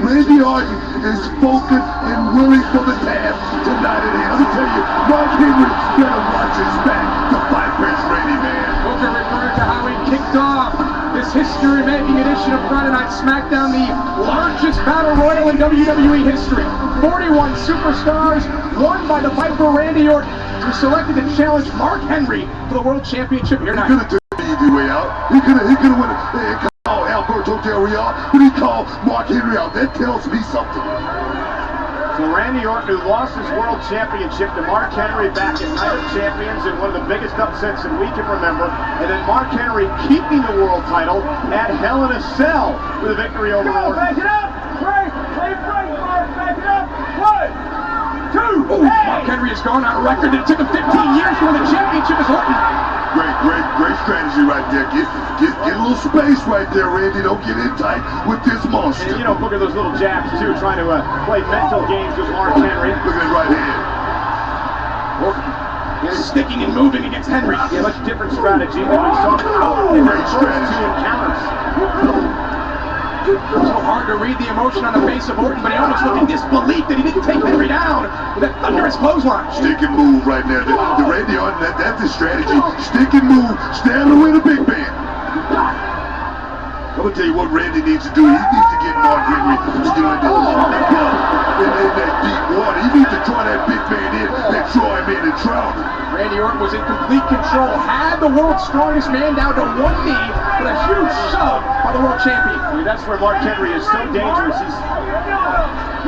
Randy Orton is focused and willing for the task tonight at hand. Let me tell you, Mark Henry better watch his back to fight Prince Randy, man. Booker referred to how he kicked off this history-making edition of Friday Night Smackdown, the largest battle royal in WWE history. 41 superstars, won by the Viper Randy Orton, who selected to challenge Mark Henry for the World Championship here tonight. He could have taken the easy way out. He could have went and called Alberto Del Real, but he called Mark Henry out. That tells me something. So Randy Orton, who lost his World Championship to Mark Henry back at Night of Champions in one of the biggest upsets that we can remember, and then Mark Henry keeping the world title at Hell in a Cell with a victory over Orton. Back it up! Break! Mark! Back it up! 1, 2, Mark Henry has gone on record. It took him 15 years to win the championship as Orton. Great strategy right there. Get a little space right there, Randy. Don't get in tight with this monster. And you know, look at those little jabs too, trying to play mental games with Mark Henry. Look at his right hand. Orton is sticking and moving against Henry. Yeah, much different strategy than we saw in the first two encounters. So hard to read the emotion on the face of Orton, but he almost looked in disbelief that he didn't take Henry down with that thunderous clothesline. Stick and move right there. The Randy Orton, that's his strategy. Stick and move. Stay out of the way of the big man. I'm gonna tell you what Randy needs to do. He needs to get Mark Henry to get in that deep water. He needs to draw that big man in and draw him in and drown him. Randy Orton was in complete control, had the world's strongest man down to one knee, but a huge shove by the world champion. I mean, that's where Mark Henry is so dangerous.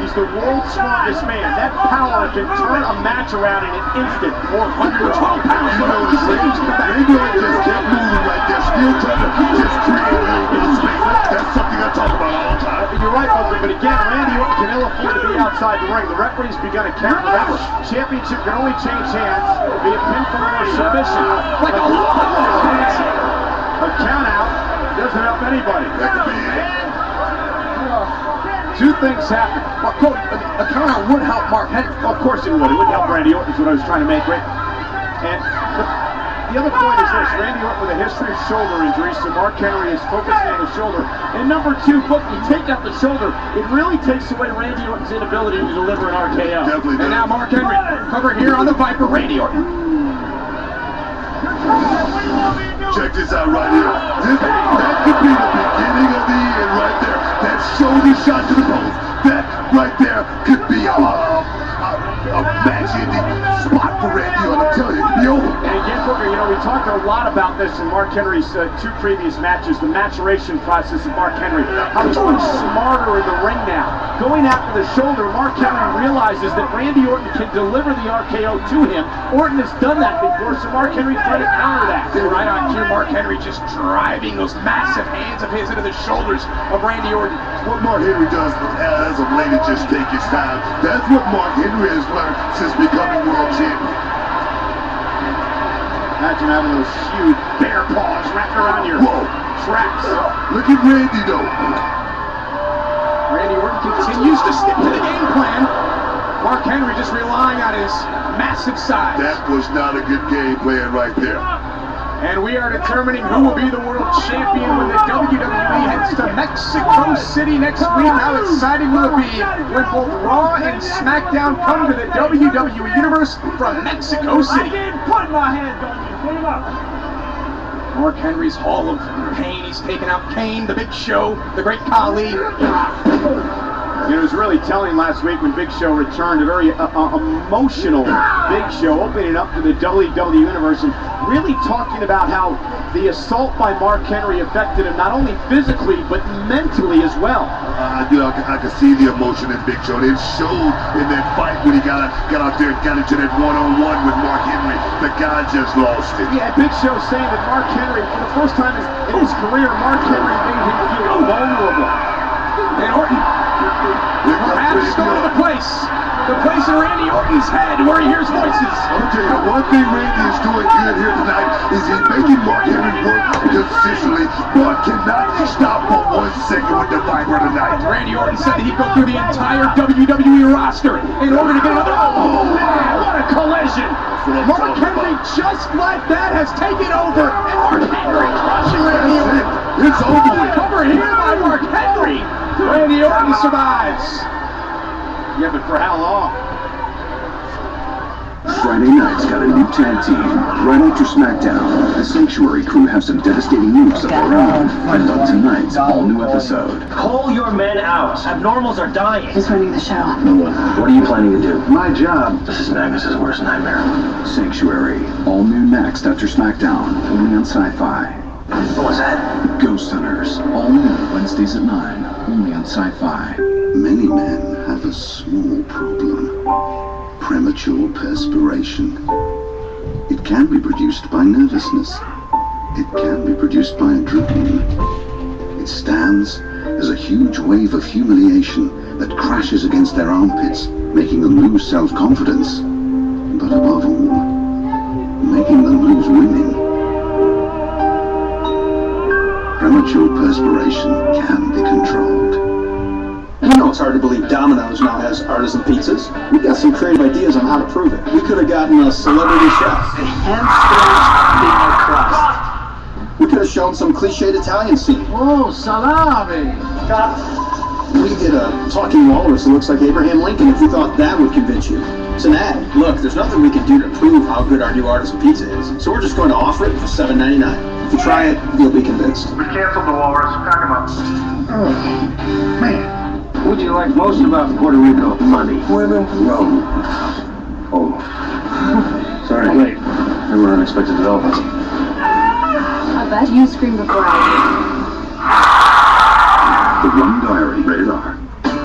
He's the world's strongest man. That power can turn a match around in an instant. 412 pounds. You know, Randy Orton just kept moving right there, still trying to just create a little bit of space. That's something I talk about all the time. You're right, Booker, but again, Randy Orton can ill afford to be outside the ring. The referee's begun to count. Remember, championship can only change hands via pinfall or submission. Like a lot. A count out doesn't help anybody. That could be it. Two things happen. Well, Cody, a count out would help Mark Henry. Well, of course it would. It would help Randy Orton, is what I was trying to make, right? And the other point is this. Randy Orton with a history of shoulder injuries, so Mark Henry is focusing on the shoulder. And number two, Book, you take out the shoulder, it really takes away Randy Orton's inability to deliver an RKO. Definitely And does. now Mark Henry cover here on the Viper, Randy Orton. Check this out right here. That could be the beginning of the end right there. That shoulder shot to the post. That right there could be a match-ending spot for Randy Orton. I'm telling you, it could be over. And again, Booker, you know, we talked a lot about this in Mark Henry's two previous matches, the maturation process of Mark Henry. How he's much smarter in the ring now. Going after the shoulder, Mark Henry realizes that Randy Orton can deliver the RKO to him. Orton has done that before, so Mark Henry tried to counter that. They're right on cue. Mark Henry just driving those massive hands of his into the shoulders of Randy Orton. What Mark Henry does as of late is just take his time. That's what Mark Henry has learned since becoming world champion. Imagine having those huge bear paws wrapped around your traps. Look at Randy though. Randy Orton continues to stick to the game plan. Mark Henry just relying on his massive size. That was not a good game plan right there. And we are determining who will be the world champion when the WWE heads to Mexico City next week. How exciting will it be when both Raw and Smackdown come to the WWE Universe from Mexico City? I didn't put my hands on you. Put him up. Mark Henry's Hall of Pain. He's taken out Kane, the Big Show, the Great Khali. It was really telling last week when Big Show returned, a very emotional Big Show, opening up to the WWE Universe and really talking about how the assault by Mark Henry affected him not only physically but mentally as well. I could see the emotion in Big Show. It showed in that fight when he got out there and got into that one-on-one with Mark Henry. The guy just lost it. Yeah, Big Show saying that Mark Henry, for the first time in his career, Mark Henry made him feel vulnerable. And Orton perhaps stole the place in Randy Orton's head where he hears voices. I'll tell you, one thing Randy is doing good here tonight is he's making Mark Henry work consistently. Mark cannot stop for 1 second with the Viper tonight. Randy Orton said that he'd go through the entire WWE roster in order to get another. Oh man, what a collision! Mark Henry just like that has taken over, and Mark Henry crushing Randy Orton. It's over with. Cover here by Mark Henry. Randy Orton survives. Yeah, but for how long? Friday night's got a new tag team. Right after Smackdown, the Sanctuary crew have some devastating moves of their own. And on tonight's all-new episode. Call your men out. Abnormals are dying. Who's running the show? What are you planning to do? My job. This is Magnus's worst nightmare. Sanctuary, all new next after Smackdown, only on Sci-Fi. What was that? Ghost Hunters, all new Wednesdays at 9, only on Sci-Fi. Many men have a small problem. Premature perspiration. It can be produced by nervousness. It can be produced by adrenaline. It stands as a huge wave of humiliation that crashes against their armpits, making them lose self-confidence. But above all, making them lose winning. Premature perspiration can be controlled. You know it's hard to believe Domino's now has artisan pizzas. We got some creative ideas on how to prove it. We could have gotten a celebrity chef. We could have shown some cliched Italian scene. Oh, salami. We did a talking walrus that looks like Abraham Lincoln if we thought that would convince you. It's an ad. Look, there's nothing we can do to prove how good our new artisan pizza is. So we're just going to offer it for $7.99. If you try it, you'll be convinced. We canceled the walrus. Pack him up. Oh, man. What do you like most about Puerto Rico? Money. Women, Rome. Oh. Sorry, late. There were unexpected developments. I bet you scream before I The Rum Diary, rated R.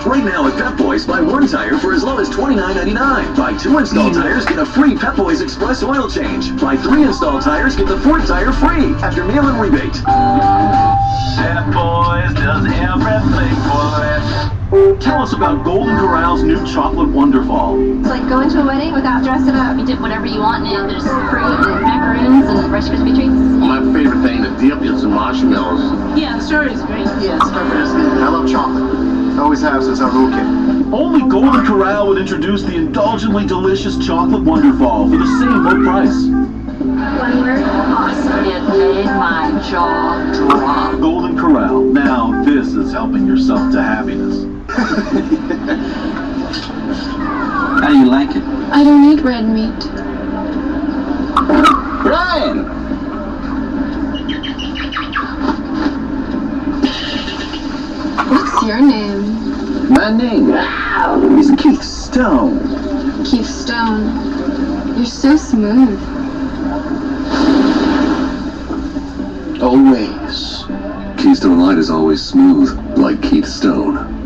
Right now at Pep Boys, buy one tire for as low as $29.99. Buy 2 install tires, get a free Pep Boys Express oil change. Buy 3 install tires, get the 4th tire free after mail-in rebate. Pep Boys does everything for it. Tell us about Golden Corral's new chocolate Wonderfall. It's like going to a wedding without dressing up. You dip whatever you want in it. There's fruit and macaroons and Rice Krispie treats. My favorite thing, the dip is the marshmallows. Yeah, the strawberry's great. Yeah, strawberry's I love chocolate. Always have since I was a little kid. Only Golden Corral would introduce the indulgently delicious chocolate Wonderfall for the same low price. One word, awesome. It made my jaw drop. Golden Corral. Now this is helping yourself to happiness. How do you like it? I don't eat red meat. Brian! What's your name? My name is Keith Stone. Keith Stone. You're so smooth. Always. Keystone Light is always smooth, like Keith Stone.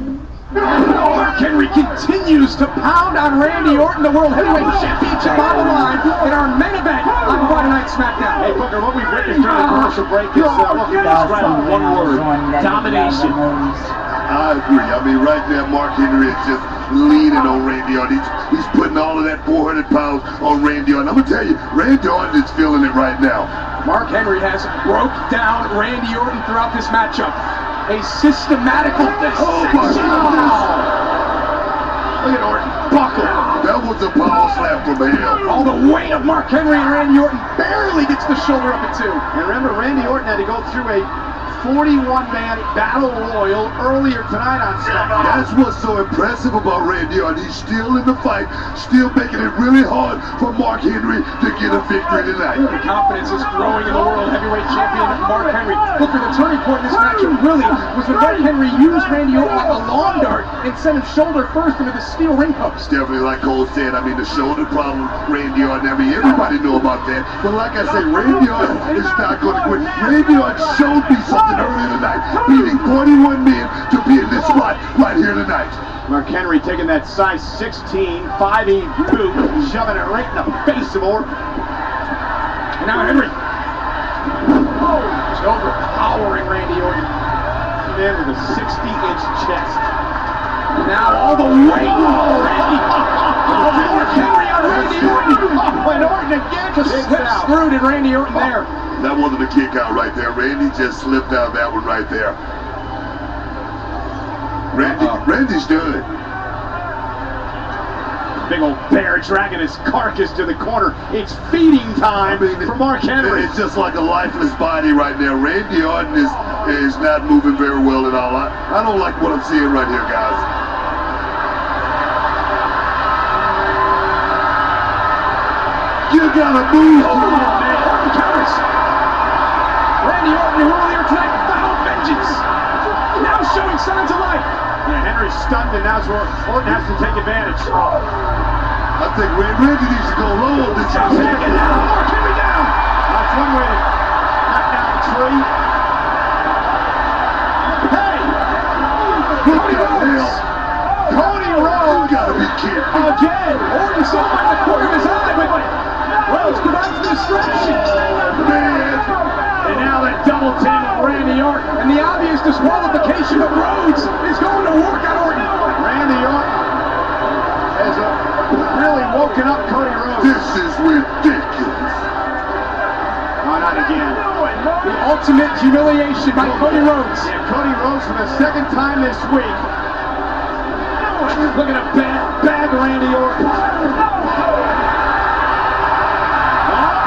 Mark Henry continues to pound on Randy Orton, the World Heavyweight Championship on the line in our main event on Friday Night SmackDown. Hey, Booker, what we've witnessed during the commercial break is what can be described in one word: domination. I agree. I mean, right there, Mark Henry is just leaning on Randy Orton. He's putting all of that 400 pounds on Randy Orton. I'm going to tell you, Randy Orton is feeling it right now. Mark Henry has broke down Randy Orton throughout this matchup. A systematical dissection. Look at Orton buckle. That was a power slap from hell. All the weight of Mark Henry and Randy Orton barely gets the shoulder up at 2. And remember, Randy Orton had to go through a 41-man battle royal earlier tonight on SmackDown. That's what's so impressive about Randy Orton. He's still in the fight, still making it really hard for Mark Henry to get a victory tonight. The confidence is growing in the World Heavyweight Champion Mark Henry. Booker, the turning point in this matchup really was when Mark Henry used Randy Orton like a lawn dart and sent him shoulder first into the steel ring post. Definitely, like Cole said, I mean, the shoulder problem, Randy Orton, I mean, everybody know about that. But like I said, Randy Orton is not going to quit. Randy Orton showed me something earlier tonight, beating 41 men to be in this spot right here tonight. Mark Henry taking that size 16, 5'8" boot, shoving it right in the face of Orton. And now Henry. He's overpowering Randy Orton. Man with a 60-inch chest. Now all the weight of Randy. Mark Henry on Randy Orton. And Orton again just slipped screwed at Randy Orton there. That wasn't a kick out right there. Randy just slipped out of that one right there. Randy's done. Big old bear dragging his carcass to the corner. It's feeding time for Mark Henry. It's just like a lifeless body right now. Randy Orton is not moving very well at all. I don't like what I'm seeing right here, guys. You gotta move. Orton counters. Randy Orton, who earlier tonight vowed vengeance, now showing signs of life. Yeah, Henry's stunned, and now Orton has to take advantage. I think Randy needs to go low. This is Taking down, Mark Henry down. That's one way to knock down the tree. Hey! What Cody the Rhodes! hell? Cody You Rhodes! gotta be kidding me. Again! Orton saw him in the corner of his eye, but Rhodes provides the distraction. Man. And now that double team of Randy Orton. And the obvious disqualification of Rhodes is going to work on Orton. Randy Orton has really woken up Cody Rhodes. This is ridiculous. Oh, not again. The ultimate humiliation by Cody Rhodes. Yeah, Cody Rhodes for the second time this week. Looking to bag Randy Orton. Oh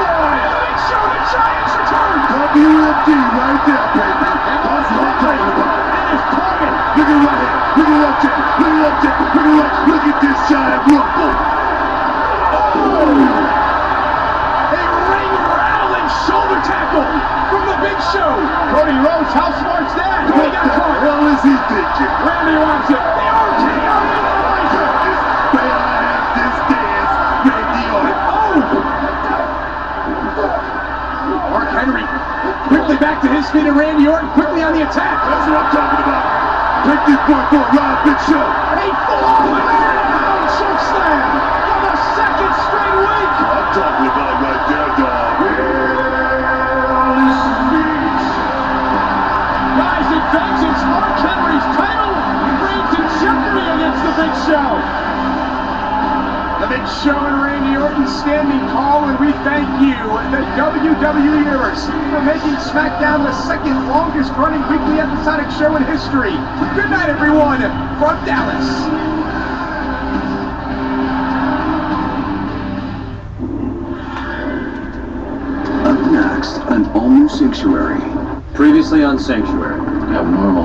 boy! Big Show, the Giants return. WMD right there, baby. That's what I'm talking about. And it's plugging. Look at right here. Look at left jab. Look at left jab. Look at right. Look at this giant rumble. A ring-rattling shoulder tackle from the Big Show. Cody Rhodes, how smart's that? What the hell is he thinking? Randy wants it. The RKO. May I have this dance, Randy Orton? Mark Henry quickly back to his feet, and Randy Orton quickly on the attack. That's what I'm talking about. Take this one for a ride, Big Show. A full-on choke slam for the second straight week. I'm talking about right there, dog. Guys, in vengeance, Mark Henry's title remains in jeopardy against the Big Show. The Big Show and Randy Orton standing tall, and we thank you, the WWE Universe, for making Smackdown the second longest running weekly episodic show in history. Good night, everyone, from Dallas. Up next, an all-new Sanctuary. Previously on Sanctuary. Abnormal.